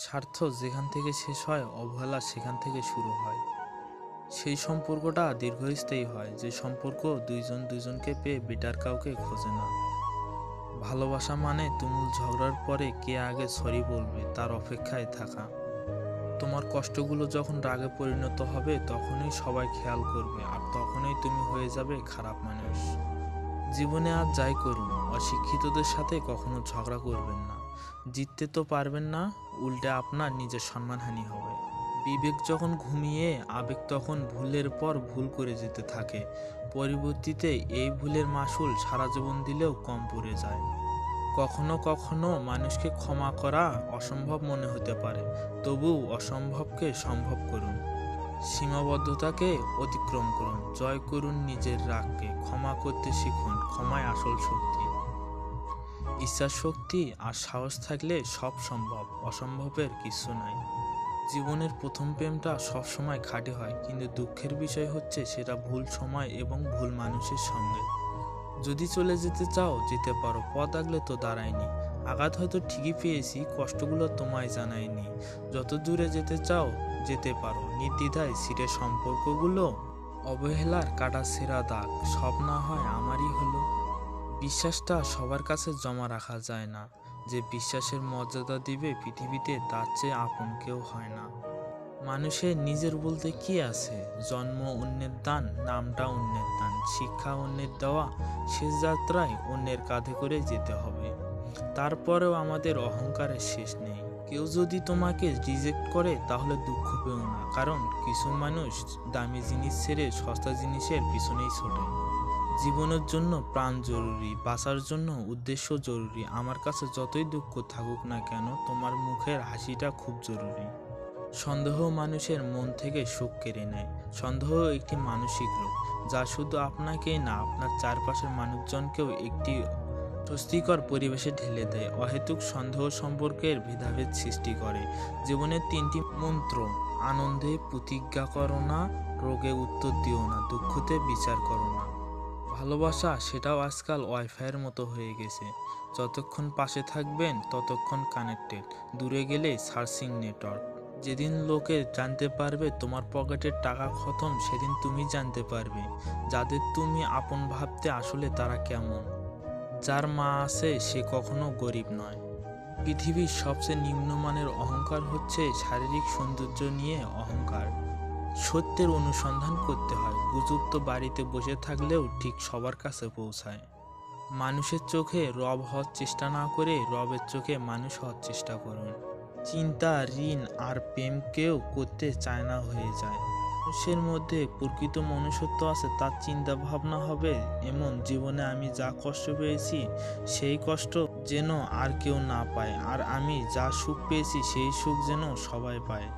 স্বার্থ যেখান থেকে শেষ হয়, অবহেলা সেখান থেকে শুরু হয়। সেই সম্পর্কটা দীর্ঘস্থায়ী হয় যে সম্পর্ক দুইজন দুজনকে পেয়ে বেটার কাউকে খোঁজে না। ভালোবাসা মানে তুমুল ঝগড়ার পরে কে আগে সরি বলবে তার অপেক্ষায় থাকা। তোমার কষ্টগুলো যখন রাগে পরিণত হবে তখনই সবাই খেয়াল করবে, আর তখনই তুমি হয়ে যাবে খারাপ মানুষ। জীবনে আর যাই করুন, অশিক্ষিতদের সাথে কখনো ঝগড়া করবেন না। জিততে তো পারবেন না, উল্টে আপনার নিজের সম্মানহানি হবে। বিবেক যখন ঘুমিয়ে, আবেগ তখন ভুলের পর ভুল করে যেতে থাকে। পরবর্তীতে এই ভুলের মাসুল সারা জীবন দিলেও কম পড়ে যায়। কখনো কখনো মানুষকে ক্ষমা করা অসম্ভব মনে হতে পারে, তবু অসম্ভবকে সম্ভব করুন। সীমাবদ্ধতাকে অতিক্রম করুন, জয় করুন নিজের রাগকে, ক্ষমা করতে শিখুন, ক্ষমায় আসল শক্তি। ইচ্ছার শক্তি আর সাহস থাকলে সব সম্ভব, অসম্ভবের কিছু নাই। জীবনের প্রথম প্রেমটা সবসময় খাঁটি হয়, কিন্তু দুঃখের বিষয় হচ্ছে সেটা ভুল সময় এবং ভুল মানুষের সঙ্গে। যদি চলে যেতে চাও যেতে পারো, পথ আগলে তো দাঁড়ায়নি। আঘাত হয়তো ঠিকই পেয়েছি, কষ্টগুলো তোমায় জানায়নি। যত দূরে যেতে চাও যেতে পারো, নির্দ্বিধায় ছিঁড়ে সম্পর্কগুলো। অবহেলার কাটা ছেঁড়া দাগ, সব না হয় আমারই হলো। বিশ্বাসটা সবার কাছে জমা রাখা যায় না। যে বিশ্বাসের মর্যাদা দিবে পৃথিবীতে, তার চেয়ে আপন কেউ হয় না। মানুষের নিজের বলতে কি আছে? জন্ম অন্যের দান, নামটা অন্যের দান, শিক্ষা অন্যের দেওয়া, শেষ যাত্রায় অন্যের কাঁধে করে যেতে হবে। তারপরেও আমাদের অহংকারের শেষ নেই। কেউ যদি তোমাকে রিজেক্ট করে তাহলে দুঃখ পেও না, কারণ কিছু মানুষ দামি জিনিস ছেড়ে সস্তা জিনিসের পিছনেই ছোটে। জীবনের জন্য প্রাণ জরুরি, বাঁচার জন্য উদ্দেশ্য জরুরি। আমার কাছে যতই দুঃখ থাকুক না কেন, তোমার মুখের হাসিটা খুব জরুরি। সন্দেহ মানুষের মন থেকে সুখ কেড়ে নেয়। সন্দেহ একটি মানসিক রোগ, যা শুধু আপনাকেই না, আপনার চারপাশের মানুষজনকেও একটি স্বস্তিকর পরিবেশে ঢেলে দেয়। অহেতুক সন্দেহ সম্পর্কের ভেদাভেদ সৃষ্টি করে। জীবনের তিনটি মন্ত্র: আনন্দে প্রতিজ্ঞা করো না, রোগে উত্তর দিও না, দুঃখতে বিচার করো না। ভালোবাসা সেটাও আজকাল ওয়াইফাইয়ের মতো হয়ে গেছে। যতক্ষণ পাশে থাকবেন ততক্ষণ কানেক্টেড, দূরে গেলে সার্চিং নেটওয়ার্ক। যেদিন লোকে জানতে পারবে তোমার পকেটের টাকা খতম, সেদিন তুমি জানতে পারবে যাদের তুমি আপন ভাবতে আসলে তারা কেমন। যার মা আছে সে কখনো গরিব নয়। পৃথিবীর সবচেয়ে নিম্নমানের অহংকার হচ্ছে শারীরিক সৌন্দর্য নিয়ে অহংকার। সত্যের অনুসন্ধান করতে হয়। গুজব তো বাড়িতে বসে থাকলেও ঠিক সবার কাছে পৌঁছায়। মানুষের চোখে রব হওয়ার চেষ্টা না করে রবের চোখে মানুষ হওয়ার চেষ্টা করুন। চিন্তা, ঋণ আর প্রেমকেও করতে চায় না হয়ে যায়। মানুষের মধ্যে প্রকৃত মনুষ্যত্ব আছে, তার চিন্তা ভাবনা হবে এমন: জীবনে আমি যা কষ্ট পেয়েছি সেই কষ্ট যেন আর কেউ না পায়, আর আমি যা সুখ পেয়েছি সেই সুখ যেন সবাই পায়।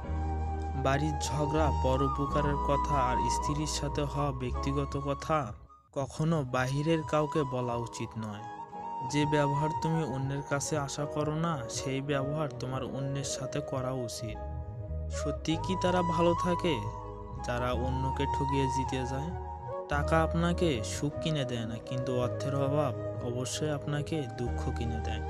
বাড়ির ঝগড়া, পরোপকারের কথা আর স্ত্রীর সাথে হওয়া ব্যক্তিগত কথা কখনো বাহিরের কাউকে বলা উচিত নয়। যে ব্যবহার তুমি অন্যের কাছে আশা করো না, সেই ব্যবহার তোমার অন্যের সাথে করা উচিত। সত্যি কি তারা ভালো থাকে যারা অন্যকে ঠকিয়ে জিতে যায়? টাকা আপনাকে সুখ কিনে দেয় না, কিন্তু অর্থের অভাব অবশ্যই আপনাকে দুঃখ কিনে দেয়।